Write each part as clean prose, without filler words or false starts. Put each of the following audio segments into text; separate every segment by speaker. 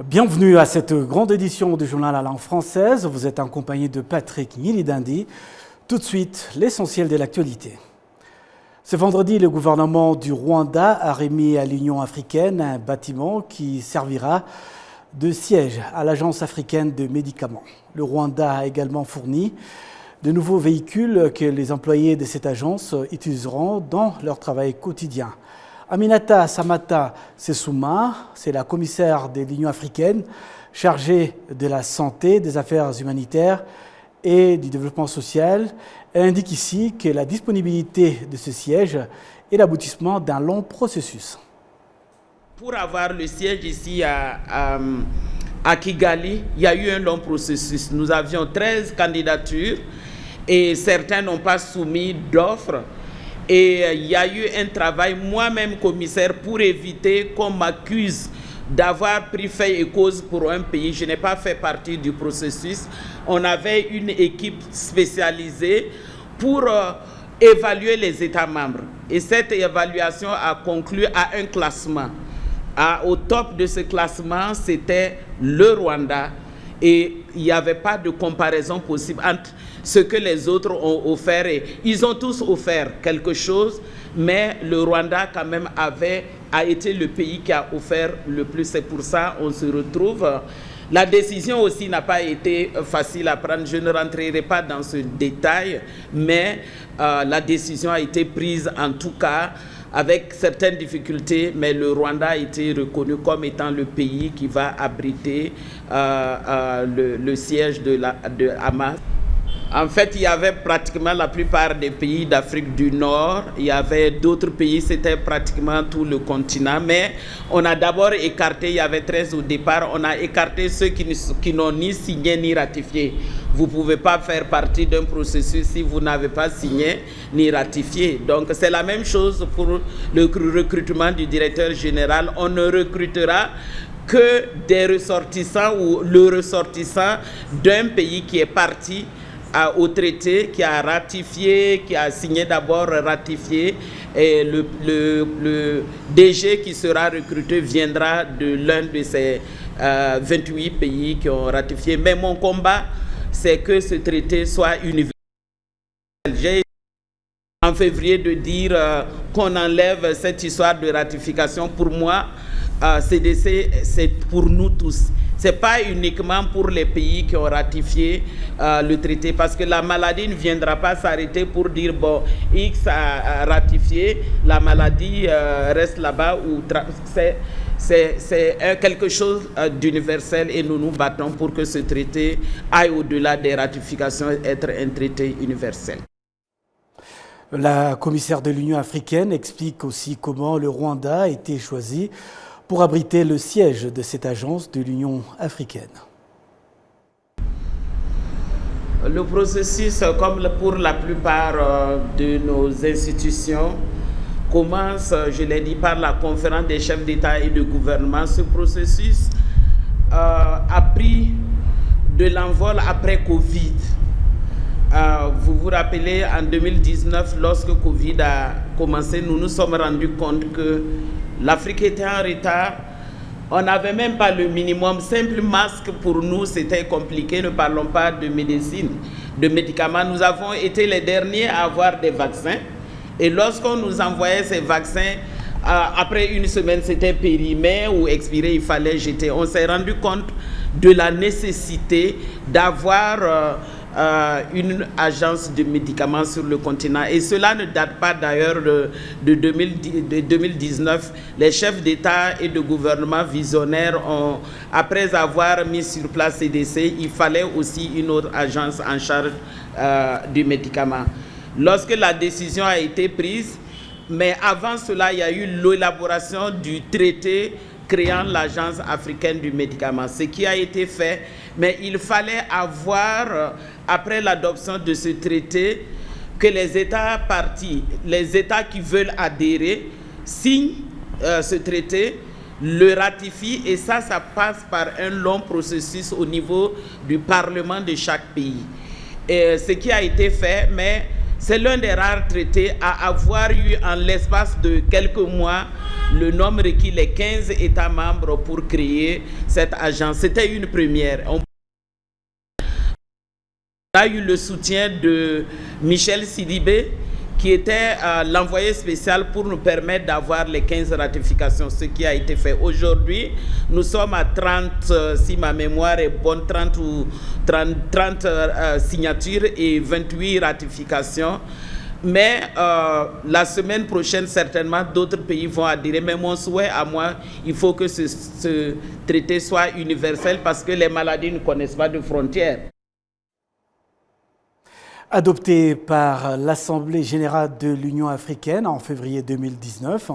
Speaker 1: Bienvenue à cette grande édition du journal à langue française. Vous êtes en compagnie de Patrick Nyilidandi. Tout de suite, l'essentiel de l'actualité. Ce vendredi, le gouvernement du Rwanda a remis à l'Union africaine un bâtiment qui servira de siège à l'Agence africaine de médicaments. Le Rwanda a également fourni de nouveaux véhicules que les employés de cette agence utiliseront dans leur travail quotidien. Aminata Samata Sessouma, c'est la commissaire de l'Union africaine chargée de la santé, des affaires humanitaires et du développement social. Elle indique ici que la disponibilité de ce siège est l'aboutissement d'un long processus.
Speaker 2: Pour avoir le siège ici à Kigali, il y a eu un long processus. Nous avions 13 candidatures et certains n'ont pas soumis d'offres. Et il y a eu un travail, moi-même commissaire, pour éviter qu'on m'accuse d'avoir pris fait et cause pour un pays. Je n'ai pas fait partie du processus. On avait une équipe spécialisée pour évaluer les États membres. Et cette évaluation a conclu à un classement. Au top de ce classement, c'était le Rwanda. Et il n'y avait pas de comparaison possible entre ce que les autres ont offert. Et ils ont tous offert quelque chose, mais le Rwanda quand même a été le pays qui a offert le plus. C'est pour ça qu'on se retrouve. La décision aussi n'a pas été facile à prendre. Je ne rentrerai pas dans ce détail, mais la décision a été prise en tout cas avec certaines difficultés, mais le Rwanda a été reconnu comme étant le pays qui va abriter le siège de Hamas. En fait, il y avait pratiquement la plupart des pays d'Afrique du Nord. Il y avait d'autres pays, c'était pratiquement tout le continent. Mais on a d'abord écarté, il y avait 13 au départ, on a écarté ceux qui n'ont ni signé ni ratifié. Vous ne pouvez pas faire partie d'un processus si vous n'avez pas signé ni ratifié. Donc c'est la même chose pour le recrutement du directeur général. On ne recrutera que des ressortissants ou le ressortissant d'un pays qui est parti au traité, qui a ratifié, qui a signé d'abord ratifié, et le DG qui sera recruté viendra de l'un de ces 28 pays qui ont ratifié. Mais mon combat, c'est que ce traité soit universel. J'ai en février de dire qu'on enlève cette histoire de ratification. Pour moi, CDC, c'est pour nous tous. Ce n'est pas uniquement pour les pays qui ont ratifié le traité, parce que la maladie ne viendra pas s'arrêter pour dire, bon, X a ratifié, la maladie reste là-bas. C'est quelque chose d'universel et nous nous battons pour que ce traité aille au-delà des ratifications et être un traité universel.
Speaker 1: La commissaire de l'Union africaine explique aussi comment le Rwanda a été choisi pour abriter le siège de cette agence de l'Union africaine.
Speaker 2: Le processus, comme pour la plupart de nos institutions, commence, je l'ai dit, par la conférence des chefs d'État et de gouvernement. Ce processus a pris de l'envol après Covid. Vous vous rappelez, en 2019, lorsque Covid a commencé, nous nous sommes rendus compte que l'Afrique était en retard. On n'avait même pas le minimum. Simple masque pour nous, c'était compliqué. Ne parlons pas de médecine, de médicaments. Nous avons été les derniers à avoir des vaccins. Et lorsqu'on nous envoyait ces vaccins, après une semaine, c'était périmé ou expiré, il fallait jeter. On s'est rendu compte de la nécessité d'avoir une agence de médicaments sur le continent. Et cela ne date pas d'ailleurs de 2019. Les chefs d'État et de gouvernement visionnaires ont, après avoir mis sur place CDC, il fallait aussi une autre agence en charge du médicament. Lorsque la décision a été prise, mais avant cela, il y a eu l'élaboration du traité créant l'Agence africaine du médicament, ce qui a été fait, mais il fallait avoir, après l'adoption de ce traité, que les États partis, les États qui veulent adhérer, signent ce traité, le ratifient, et ça passe par un long processus au niveau du Parlement de chaque pays. Et ce qui a été fait, mais C'est l'un des rares traités à avoir eu en l'espace de quelques mois le nombre requis, les 15 États membres pour créer cette agence. C'était une première. On a eu le soutien de Michel Sidibé, qui était l'envoyé spécial pour nous permettre d'avoir les 15 ratifications, ce qui a été fait. Aujourd'hui, nous sommes à 30, si ma mémoire est bonne, 30 signatures et 28 ratifications. Mais la semaine prochaine, certainement, d'autres pays vont adhérer. Mais mon souhait à moi, il faut que ce traité soit universel parce que les maladies ne connaissent pas de frontières.
Speaker 1: Adopté par l'Assemblée générale de l'Union africaine en février 2019,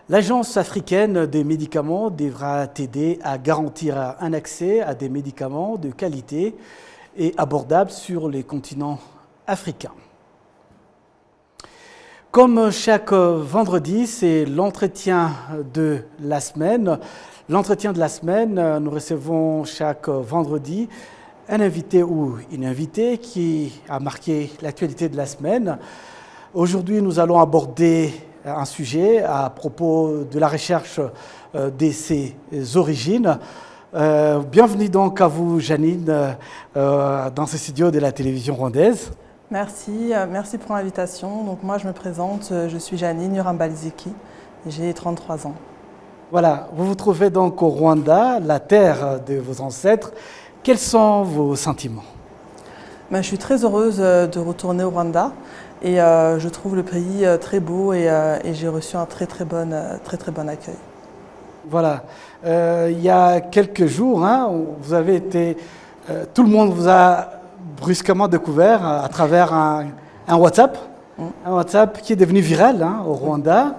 Speaker 1: l'Agence africaine des médicaments devra t'aider à garantir un accès à des médicaments de qualité et abordables sur les continents africains. Comme chaque vendredi, c'est l'entretien de la semaine. L'entretien de la semaine, nous recevons chaque vendredi un invité ou une invitée qui a marqué l'actualité de la semaine. Aujourd'hui, nous allons aborder un sujet à propos de la recherche de ses origines. Bienvenue donc à vous, Janine, dans ce studio de la télévision rwandaise.
Speaker 3: Merci pour l'invitation. Donc moi, je me présente, je suis Janine Urambaliziki, j'ai 33 ans.
Speaker 1: Voilà, vous vous trouvez donc au Rwanda, la terre de vos ancêtres. Quels sont vos sentiments?
Speaker 3: Je suis très heureuse de retourner au Rwanda et je trouve le pays très beau et j'ai reçu un très bon accueil. Voilà,
Speaker 1: il y a quelques jours, vous avez été, tout le monde vous a brusquement découvert à travers un WhatsApp, un WhatsApp qui est devenu viral au Rwanda,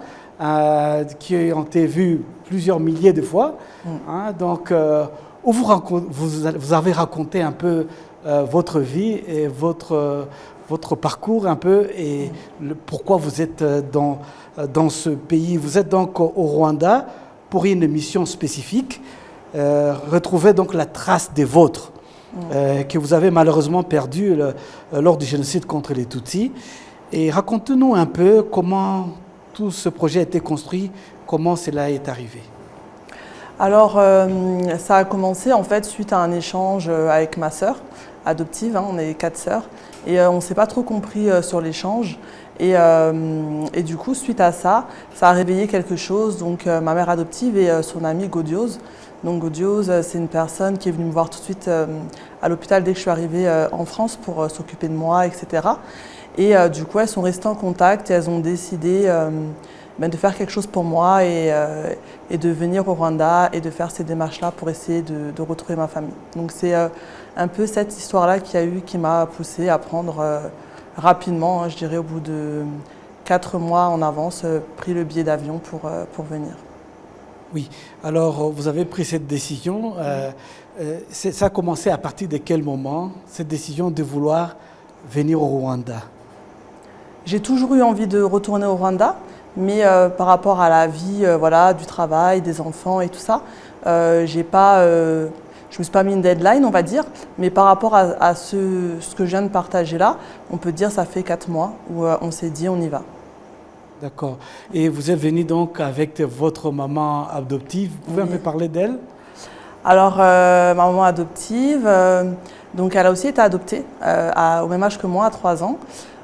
Speaker 1: qui ont été vus plusieurs milliers de fois. Donc, où vous avez raconté un peu votre vie et votre parcours un peu et pourquoi vous êtes dans ce pays. Vous êtes donc au Rwanda pour une mission spécifique, retrouver donc la trace des vôtres que vous avez malheureusement perdu lors du génocide contre les Tutsis. Et racontez-nous un peu comment tout ce projet a été construit, comment cela est arrivé.
Speaker 3: Alors, ça a commencé en fait suite à un échange avec ma sœur adoptive, on est 4 sœurs, et on ne s'est pas trop compris sur l'échange. Et du coup, suite à ça, ça a réveillé quelque chose. Donc, ma mère adoptive et son amie Gaudiose. Donc, Gaudiose, c'est une personne qui est venue me voir tout de suite à l'hôpital dès que je suis arrivée en France pour s'occuper de moi, etc. Et du coup, elles sont restées en contact et elles ont décidé de faire quelque chose pour moi et de venir au Rwanda et de faire ces démarches-là pour essayer de retrouver ma famille. Donc c'est un peu cette histoire-là qui m'a poussée à prendre rapidement, je dirais au bout de 4 mois en avance, pris le billet d'avion pour venir.
Speaker 1: Oui, alors vous avez pris cette décision. Ça a commencé à partir de quel moment, cette décision de vouloir venir au Rwanda?
Speaker 3: J'ai toujours eu envie de retourner au Rwanda. Mais par rapport à la vie du travail, des enfants et tout ça, je ne me suis pas mis une deadline, on va dire. Mais par rapport à ce que je viens de partager là, on peut dire que ça fait 4 mois où on s'est dit on y va.
Speaker 1: D'accord. Et vous êtes venu donc avec votre maman adoptive. Vous pouvez un peu parler d'elle?
Speaker 3: Alors, ma maman adoptive, donc elle a aussi été adoptée au même âge que moi, à 3 ans.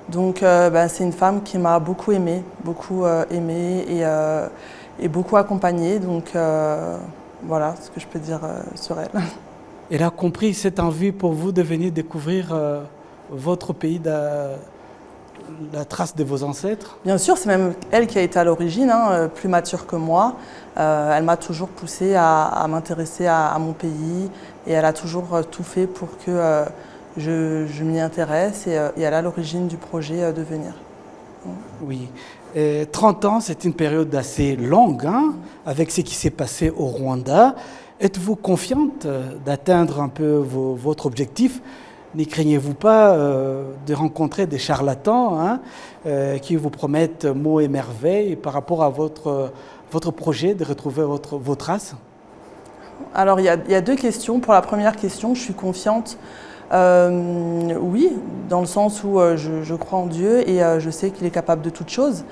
Speaker 3: Donc c'est une femme qui m'a beaucoup aimée et beaucoup accompagnée. Donc voilà ce que je peux dire sur elle.
Speaker 1: Elle a compris cette envie pour vous de venir découvrir votre pays, la trace de vos ancêtres?
Speaker 3: Bien sûr, c'est même elle qui a été à l'origine, plus mature que moi. Elle m'a toujours poussée à m'intéresser à mon pays et elle a toujours tout fait pour que je m'y intéresse et elle est à l'origine du projet de venir.
Speaker 1: Oui. 30 ans, c'est une période assez longue, avec ce qui s'est passé au Rwanda. Êtes-vous confiante d'atteindre un peu votre objectif? Ne craignez-vous pas de rencontrer des charlatans qui vous promettent mots et merveilles par rapport à votre projet de retrouver vos traces?
Speaker 3: Alors, il y a 2 questions. Pour la première question, je suis confiante Oui, dans le sens où je crois en Dieu et je sais qu'il est capable de toutes choses.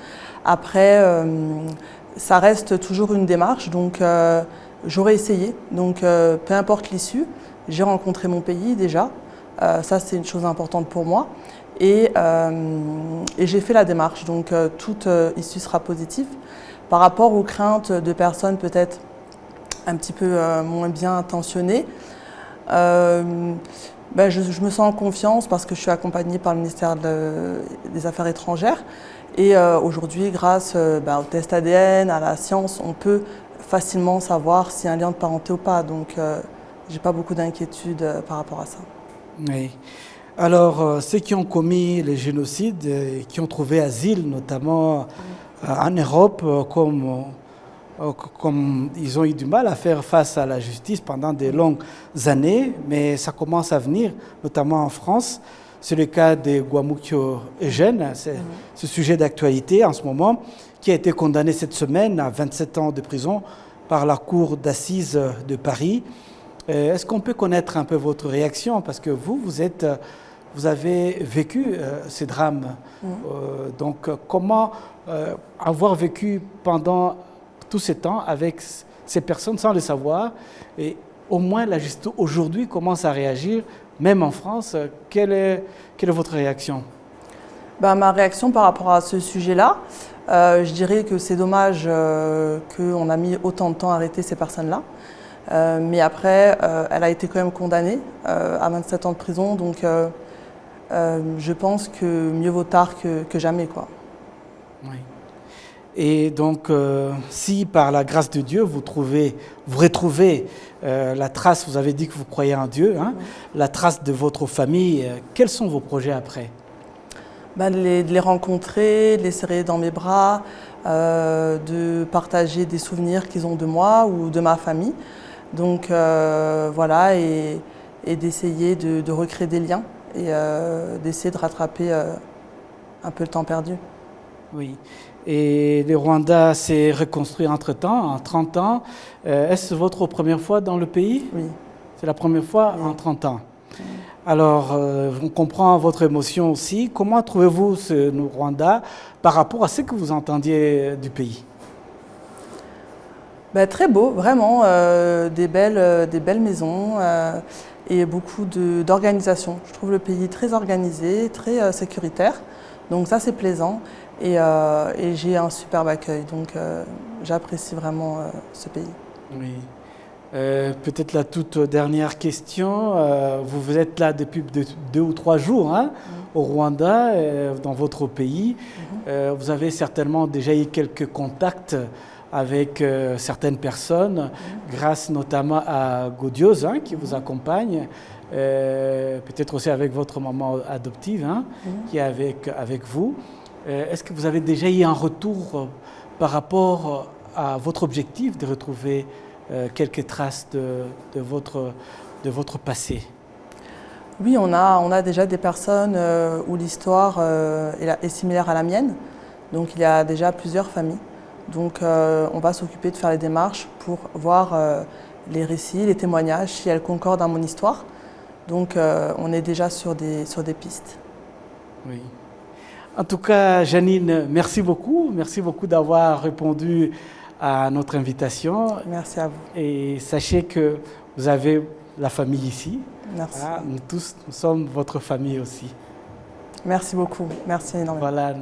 Speaker 3: Après, ça reste toujours une démarche, donc j'aurais essayé. Donc peu importe l'issue, j'ai rencontré mon pays déjà. Ça, c'est une chose importante pour moi. Et j'ai fait la démarche, donc toute issue sera positive. Par rapport aux craintes de personnes peut-être un petit peu moins bien intentionnées, je me sens en confiance parce que je suis accompagnée par le ministère des Affaires étrangères. Et aujourd'hui, grâce au test ADN, à la science, on peut facilement savoir s'il y a un lien de parenté ou pas. Donc, j'ai pas beaucoup d'inquiétude par rapport à ça.
Speaker 1: Oui. Alors, ceux qui ont commis les génocides, qui ont trouvé asile, notamment en Europe, comme ils ont eu du mal à faire face à la justice pendant de longues années, mais ça commence à venir, notamment en France. C'est le cas de Guamukio Eugène, c'est ce sujet d'actualité en ce moment, qui a été condamné cette semaine à 27 ans de prison par la Cour d'assises de Paris. Est-ce qu'on peut connaître un peu votre réaction? Parce que vous avez vécu ces drames. Donc, comment avoir vécu pendant tout ce temps avec ces personnes sans le savoir, et au moins la justice aujourd'hui commence à réagir, même en France. Quelle est votre réaction?
Speaker 3: Ma réaction par rapport à ce sujet-là, je dirais que c'est dommage qu'on a mis autant de temps à arrêter ces personnes-là. Mais après, elle a été quand même condamnée à 27 ans de prison, donc je pense que mieux vaut tard que jamais, quoi.
Speaker 1: Oui. Et donc, si par la grâce de Dieu, vous retrouvez la trace, vous avez dit que vous croyez en Dieu, hein, la trace de votre famille, quels sont vos projets après?
Speaker 3: De les rencontrer, de les serrer dans mes bras, de partager des souvenirs qu'ils ont de moi ou de ma famille. Donc voilà, et d'essayer de recréer des liens et d'essayer de rattraper un peu le temps perdu.
Speaker 1: Oui. Et le Rwanda s'est reconstruit entre-temps, en 30 ans. Est-ce votre première fois dans le pays?
Speaker 3: Oui.
Speaker 1: C'est la première fois en 30 ans. Alors, on comprend votre émotion aussi. Comment trouvez-vous ce Rwanda par rapport à ce que vous entendiez du pays?
Speaker 3: Très beau, vraiment. Des belles maisons et beaucoup d'organisation. Je trouve le pays très organisé, très sécuritaire. Donc ça, c'est plaisant. Et j'ai un superbe accueil, donc j'apprécie vraiment ce pays.
Speaker 1: Oui. Peut-être la toute dernière question. Vous êtes là depuis 2 ou 3 jours au Rwanda, dans votre pays. Vous avez certainement déjà eu quelques contacts avec certaines personnes, grâce notamment à Gaudiose qui vous accompagne. Peut-être aussi avec votre maman adoptive qui est avec vous. Est-ce que vous avez déjà eu un retour par rapport à votre objectif de retrouver quelques traces de votre passé?
Speaker 3: Oui, on a déjà des personnes où l'histoire est similaire à la mienne. Donc il y a déjà plusieurs familles. Donc on va s'occuper de faire les démarches pour voir les récits, les témoignages, si elles concordent à mon histoire. Donc on est déjà sur des pistes.
Speaker 1: Oui. En tout cas, Janine, merci beaucoup. Merci beaucoup d'avoir répondu à notre invitation.
Speaker 3: Merci à vous.
Speaker 1: Et sachez que vous avez la famille ici.
Speaker 3: Merci.
Speaker 1: Nous tous, nous sommes votre famille aussi.
Speaker 3: Merci beaucoup. Merci énormément.
Speaker 1: Voilà.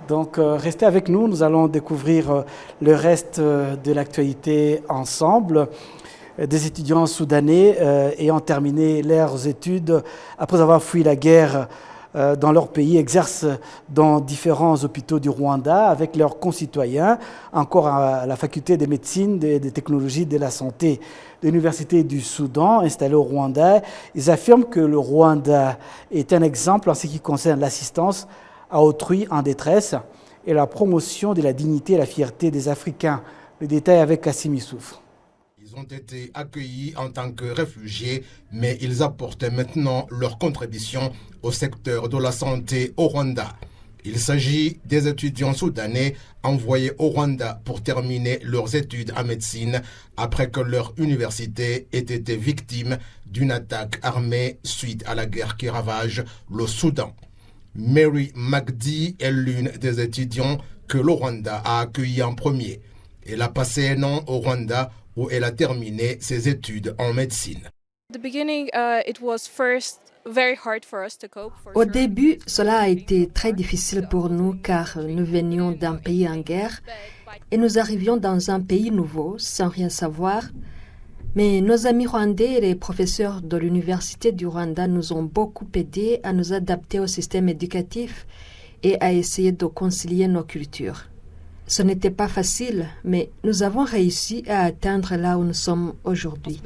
Speaker 1: Donc, restez avec nous. Nous allons découvrir le reste de l'actualité ensemble. Des étudiants soudanais ayant terminé leurs études après avoir fui la guerre dans leur pays, exercent dans différents hôpitaux du Rwanda avec leurs concitoyens, encore à la faculté de médecine, des technologies de la santé de l'Université du Soudan, installée au Rwanda. Ils affirment que le Rwanda est un exemple en ce qui concerne l'assistance à autrui en détresse et la promotion de la dignité et la fierté des Africains. Le détail avec Kassim Issouf.
Speaker 4: Ils ont été accueillis en tant que réfugiés, mais ils apportent maintenant leur contribution au secteur de la santé au Rwanda. Il s'agit des étudiants soudanais envoyés au Rwanda pour terminer leurs études en médecine après que leur université ait été victime d'une attaque armée suite à la guerre qui ravage le Soudan. Mary Magdi est l'une des étudiants que le Rwanda a accueillis en premier. Elle a passé un an au Rwanda où elle a terminé ses études en médecine.
Speaker 5: Au début, cela a été très difficile pour nous car nous venions d'un pays en guerre et nous arrivions dans un pays nouveau sans rien savoir. Mais nos amis rwandais et les professeurs de l'Université du Rwanda nous ont beaucoup aidés à nous adapter au système éducatif et à essayer de concilier nos cultures. Ce n'était pas facile, mais nous avons réussi à atteindre là où nous sommes aujourd'hui.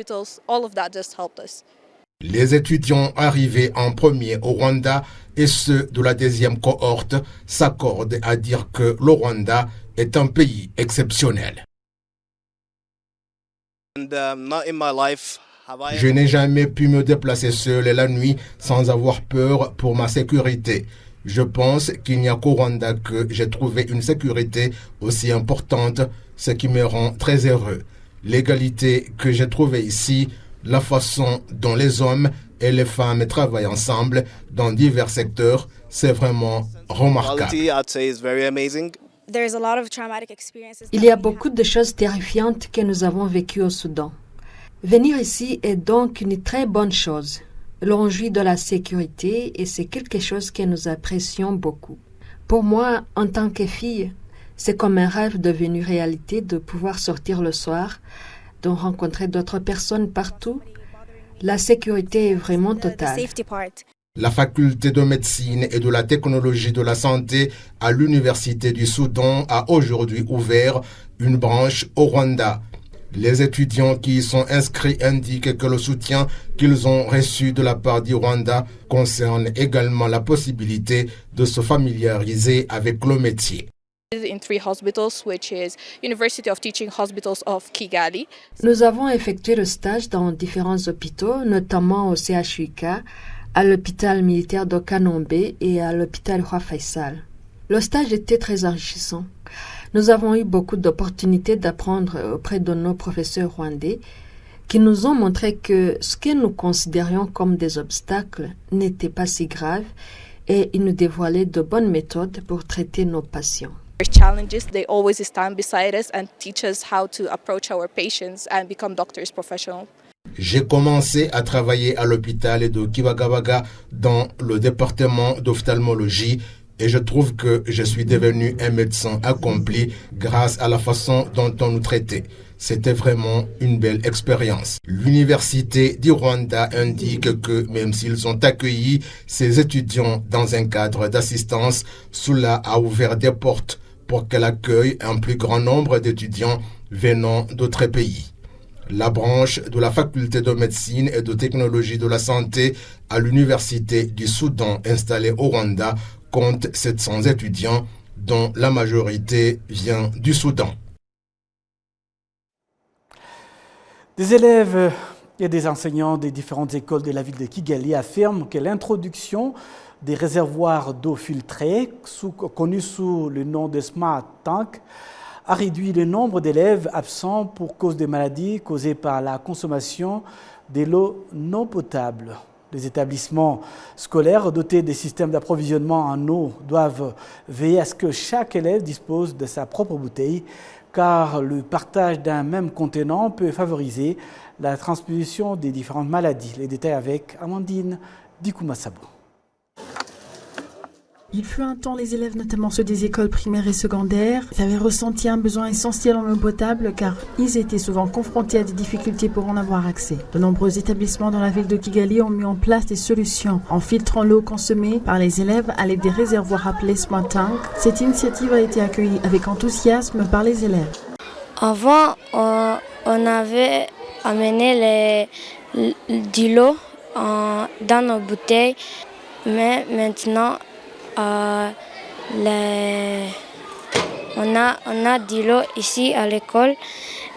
Speaker 4: Les étudiants arrivés en premier au Rwanda et ceux de la deuxième cohorte s'accordent à dire que le Rwanda est un pays exceptionnel. Je n'ai jamais pu me déplacer seul la nuit sans avoir peur pour ma sécurité. Je pense qu'il n'y a qu'au Rwanda que j'ai trouvé une sécurité aussi importante, ce qui me rend très heureux. L'égalité que j'ai trouvée ici, la façon dont les hommes et les femmes travaillent ensemble dans divers secteurs, c'est vraiment remarquable.
Speaker 5: Il y a beaucoup de choses terrifiantes que nous avons vécues au Soudan. Venir ici est donc une très bonne chose. L'on jouit de la sécurité et c'est quelque chose que nous apprécions beaucoup. Pour moi, en tant que fille, c'est comme un rêve devenu réalité de pouvoir sortir le soir, de rencontrer d'autres personnes partout. La sécurité est vraiment totale.
Speaker 4: La faculté de médecine et de la technologie de la santé à l'Université du Soudan a aujourd'hui ouvert une branche au Rwanda. Les étudiants qui y sont inscrits indiquent que le soutien qu'ils ont reçu de la part du Rwanda concerne également la possibilité de se familiariser avec le métier.
Speaker 5: Nous avons effectué le stage dans différents hôpitaux, notamment au CHUK, à l'hôpital militaire de Kanombe et à l'hôpital Roi Faisal. Le stage était très enrichissant. Nous avons eu beaucoup d'opportunités d'apprendre auprès de nos professeurs rwandais qui nous ont montré que ce que nous considérions comme des obstacles n'était pas si grave et ils nous dévoilaient de bonnes méthodes pour traiter nos patients.
Speaker 6: Challenges, they always stand beside us and teach us how to approach our patients and become doctors professional.
Speaker 4: J'ai commencé à travailler à l'hôpital de Kibagabaga dans le département d'ophtalmologie et je trouve que je suis devenu un médecin accompli grâce à la façon dont on nous traitait. C'était vraiment une belle expérience. L'Université du Rwanda indique que même s'ils ont accueilli ces étudiants dans un cadre d'assistance, cela a ouvert des portes pour qu'elle accueille un plus grand nombre d'étudiants venant d'autres pays. La branche de la faculté de médecine et de technologie de la santé à l'Université du Soudan installée au Rwanda compte 700 étudiants dont la majorité vient du Soudan.
Speaker 1: Des élèves et des enseignants des différentes écoles de la ville de Kigali affirment que l'introduction des réservoirs d'eau filtrée, connus sous le nom de Smart Tank, a réduit le nombre d'élèves absents pour cause des maladies causées par la consommation de l'eau non potable. Les établissements scolaires dotés des systèmes d'approvisionnement en eau doivent veiller à ce que chaque élève dispose de sa propre bouteille, car le partage d'un même contenant peut favoriser la transmission des différentes maladies. Les détails avec Amandine Dikoumassabou.
Speaker 7: Il fut un temps, les élèves, notamment ceux des écoles primaires et secondaires, avaient ressenti un besoin essentiel en eau potable car ils étaient souvent confrontés à des difficultés pour en avoir accès. De nombreux établissements dans la ville de Kigali ont mis en place des solutions en filtrant l'eau consommée par les élèves à l'aide des réservoirs appelés Smart Tank. Cette initiative a été accueillie avec enthousiasme par les élèves.
Speaker 8: Avant, on avait amené de l'eau dans nos bouteilles, mais maintenant, on a de l'eau ici à l'école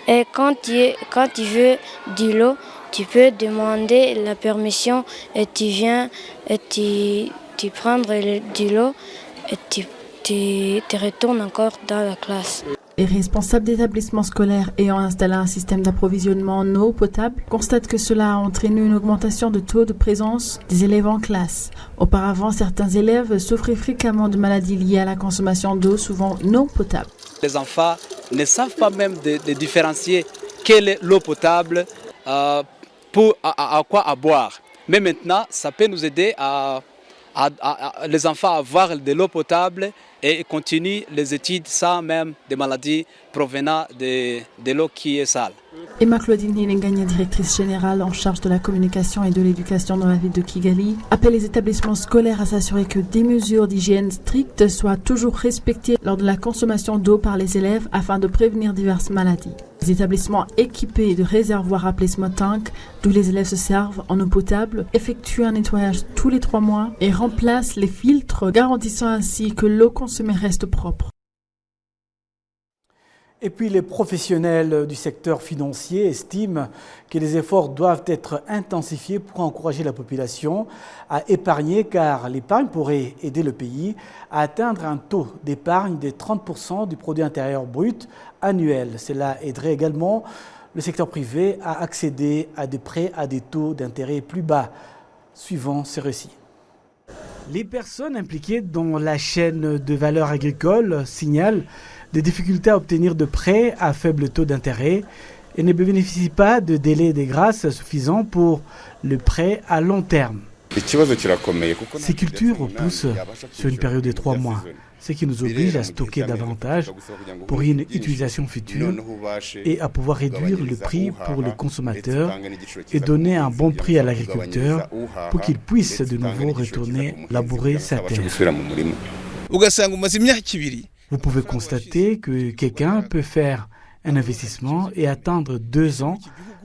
Speaker 8: et quand tu veux de l'eau, tu peux demander la permission et tu viens et tu prends de l'eau et tu retournes encore dans la classe.
Speaker 7: Les responsables d'établissements scolaires ayant installé un système d'approvisionnement en eau potable constatent que cela a entraîné une augmentation de taux de présence des élèves en classe. Auparavant, certains élèves souffraient fréquemment de maladies liées à la consommation d'eau, souvent non potable.
Speaker 9: Les enfants ne savent pas même de différencier quelle est l'eau potable pour à quoi à boire. Mais maintenant, ça peut nous aider à les enfants à avoir de l'eau potable et continuer les études sans même des maladies provenant de l'eau qui est sale.
Speaker 7: Emma Claudine Nilenganya, directrice générale en charge de la communication et de l'éducation dans la ville de Kigali, appelle les établissements scolaires à s'assurer que des mesures d'hygiène strictes soient toujours respectées lors de la consommation d'eau par les élèves afin de prévenir diverses maladies. Les établissements équipés de réservoirs appelés small tank, d'où les élèves se servent en eau potable, effectuent un nettoyage tous les 3 mois et remplacent les filtres, garantissant ainsi que l'eau consommée reste propre.
Speaker 1: Et puis les professionnels du secteur financier estiment que les efforts doivent être intensifiés pour encourager la population à épargner, car l'épargne pourrait aider le pays à atteindre un taux d'épargne de 30% du produit intérieur brut annuel. Cela aiderait également le secteur privé à accéder à des prêts à des taux d'intérêt plus bas, suivant ce récit. Les personnes impliquées dans la chaîne de valeur agricole signalent des difficultés à obtenir de prêts à faible taux d'intérêt et ne bénéficient pas de délais de grâce suffisants pour le prêt à long terme. Ces cultures repoussent sur une période de 3 mois, ce qui nous oblige à stocker davantage pour une utilisation future et à pouvoir réduire le prix pour le consommateur et donner un bon prix à l'agriculteur pour qu'il puisse de nouveau retourner labourer sa terre. Vous pouvez constater que quelqu'un peut faire un investissement et attendre 2 ans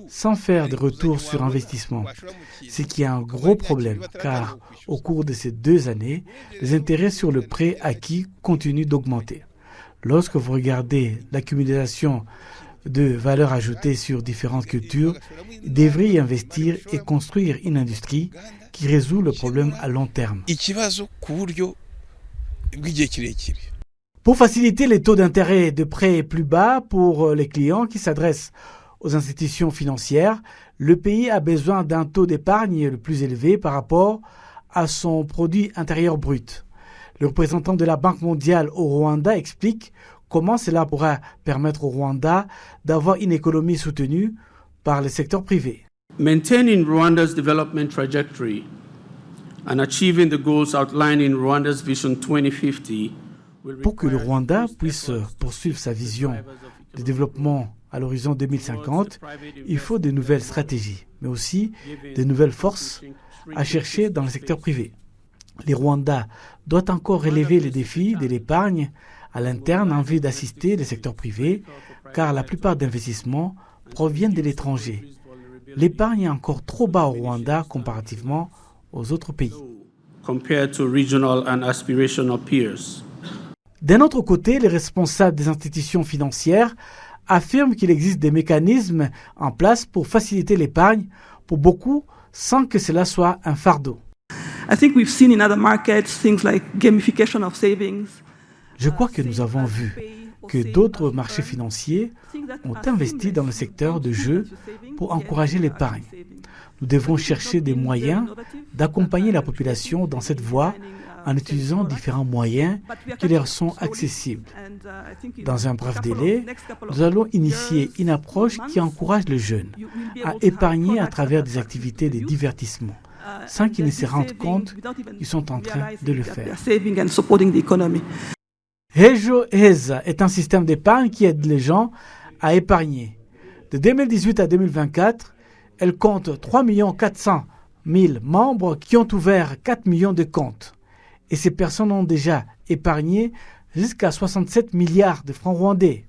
Speaker 1: sans faire de retour sur investissement, ce qui est un gros problème, car au cours de ces 2 années, les intérêts sur le prêt acquis continuent d'augmenter. Lorsque vous regardez l'accumulation de valeur ajoutée sur différentes cultures, vous devriez y investir et construire une industrie qui résout le problème à long terme. Pour faciliter les taux d'intérêt de prêts plus bas pour les clients qui s'adressent aux institutions financières, le pays a besoin d'un taux d'épargne le plus élevé par rapport à son produit intérieur brut. Le représentant de la Banque mondiale au Rwanda explique comment cela pourra permettre au Rwanda d'avoir une économie soutenue par le secteur privé.
Speaker 10: Maintaining Rwanda's development trajectory and achieving the goals outlined in Rwanda's Vision 2050.
Speaker 1: Pour que le Rwanda puisse poursuivre sa vision de développement à l'horizon 2050, il faut de nouvelles stratégies, mais aussi de nouvelles forces à chercher dans le secteur privé. Le Rwanda doit encore relever les défis de l'épargne à l'interne en vue d'assister le secteur privé, car la plupart d'investissements proviennent de l'étranger. L'épargne est encore trop bas au Rwanda comparativement aux autres pays. D'un autre côté, les responsables des institutions financières affirment qu'il existe des mécanismes en place pour faciliter l'épargne pour beaucoup sans que cela soit un fardeau. Je crois que nous avons vu que d'autres marchés financiers ont investi dans le secteur de jeux pour encourager l'épargne. Nous devons chercher des moyens d'accompagner la population dans cette voie en utilisant différents moyens qui leur sont accessibles. Dans un bref délai, nous allons initier une approche qui encourage les jeunes à épargner à travers des activités de divertissement, sans qu'ils ne se rendent compte qu'ils sont en train de le faire. Rejo Heza est un système d'épargne qui aide les gens à épargner. De 2018 à 2024, elle compte 3 400 000 membres qui ont ouvert 4 millions de comptes. Et ces personnes ont déjà épargné jusqu'à 67 milliards de francs rwandais.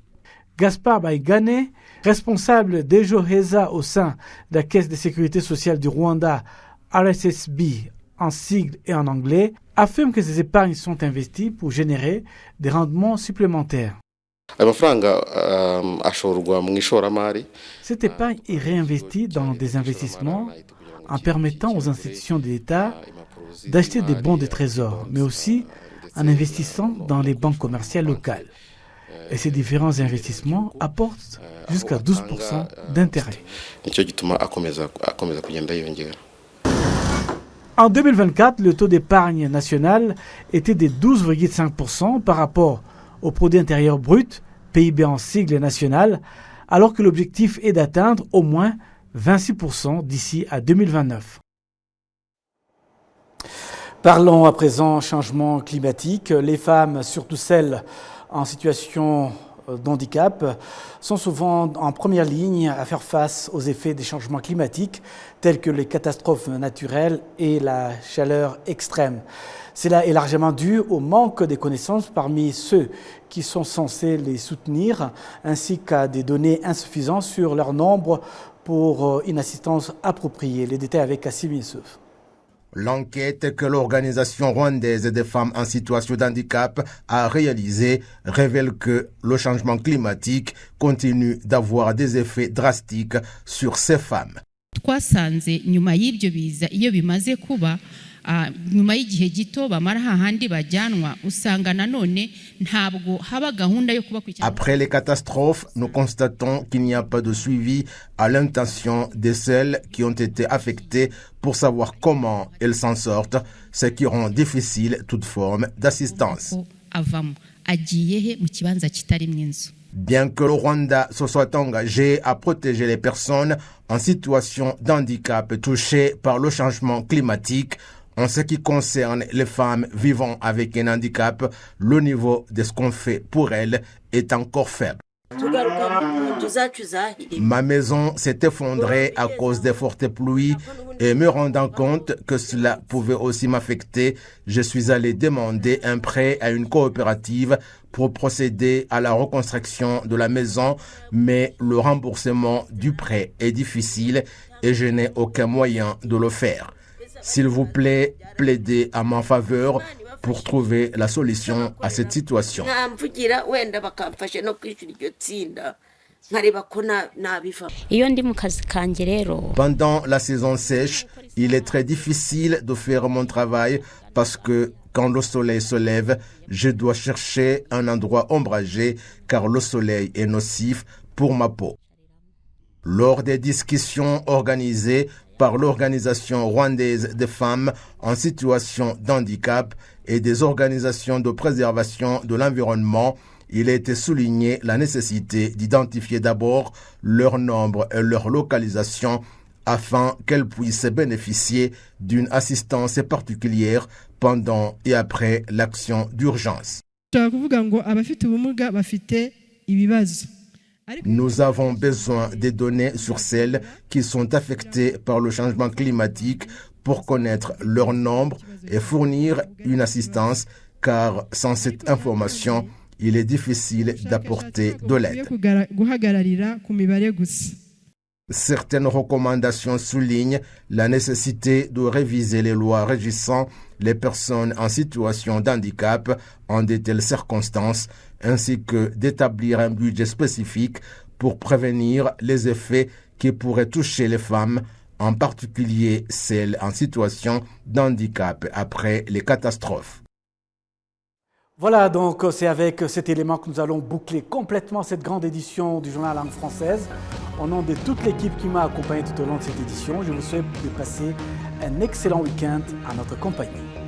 Speaker 1: Gaspard Baigane, responsable d'Ejo Heza au sein de la Caisse de sécurité sociale du Rwanda, RSSB en sigle et en anglais, affirme que ces épargnes sont investies pour générer des rendements supplémentaires. Cette épargne est réinvestie dans des investissements en permettant aux institutions de l'État d'acheter des bons de trésor, mais aussi en investissant dans les banques commerciales locales. Et ces différents investissements apportent jusqu'à 12% d'intérêt. En 2024, le taux d'épargne national était de 12,5% par rapport au produit intérieur brut, PIB en sigle national, alors que l'objectif est d'atteindre au moins 26% d'ici à 2029. Parlons à présent changement climatique. Les femmes, surtout celles en situation d'handicap, sont souvent en première ligne à faire face aux effets des changements climatiques tels que les catastrophes naturelles et la chaleur extrême. Cela est largement dû au manque de connaissances parmi ceux qui sont censés les soutenir, ainsi qu'à des données insuffisantes sur leur nombre pour une assistance appropriée. Les détails avec Kassim Youssouf.
Speaker 4: L'enquête que l'Organisation rwandaise des femmes en situation d'handicap a réalisée révèle que le changement climatique continue d'avoir des effets drastiques sur ces femmes.
Speaker 11: Twasanze nyuma y'ibyo biza iyo bimaze kuba nyuma y'igihe gito bamara hahandi bajyanwa usanga nanone ntabwo haba gahunda yo kubakurikirana.
Speaker 4: Après les catastrophes, nous constatons qu'il n'y a pas de suivi à l'intention de celles qui ont été affectées pour savoir comment elles s'en sortent, ce qui rend difficile toute forme d'assistance.
Speaker 11: Avamo agiye he mu kibanza kitarimwe inzu.
Speaker 4: Bien que le Rwanda se soit engagé à protéger les personnes en situation d'handicap touchées par le changement climatique, en ce qui concerne les femmes vivant avec un handicap, le niveau de ce qu'on fait pour elles est encore faible. Ma maison s'est effondrée à cause des fortes pluies et me rendant compte que cela pouvait aussi m'affecter, je suis allé demander un prêt à une coopérative pour procéder à la reconstruction de la maison, mais le remboursement du prêt est difficile et je n'ai aucun moyen de le faire. S'il vous plaît, plaidez à ma faveur pour trouver la solution à cette situation. Pendant la saison sèche, il est très difficile de faire mon travail parce que quand le soleil se lève, je dois chercher un endroit ombragé car le soleil est nocif pour ma peau. Lors des discussions organisées par l'Organisation rwandaise des femmes en situation d'handicap et des organisations de préservation de l'environnement, il a été souligné la nécessité d'identifier d'abord leur nombre et leur localisation afin qu'elles puissent bénéficier d'une assistance particulière pendant et après l'action d'urgence. Nous avons besoin des données sur celles qui sont affectées par le changement climatique pour connaître leur nombre et fournir une assistance, car sans cette information, il est difficile d'apporter de l'aide. Certaines recommandations soulignent la nécessité de réviser les lois régissant les personnes en situation d'handicap en de telles circonstances, ainsi que d'établir un budget spécifique pour prévenir les effets qui pourraient toucher les femmes, en particulier celles en situation d'handicap après les catastrophes.
Speaker 1: Voilà, donc c'est avec cet élément que nous allons boucler complètement cette grande édition du journal langue française. Au nom de toute l'équipe qui m'a accompagné tout au long de cette édition, je vous souhaite de passer un excellent week-end en notre compagnie.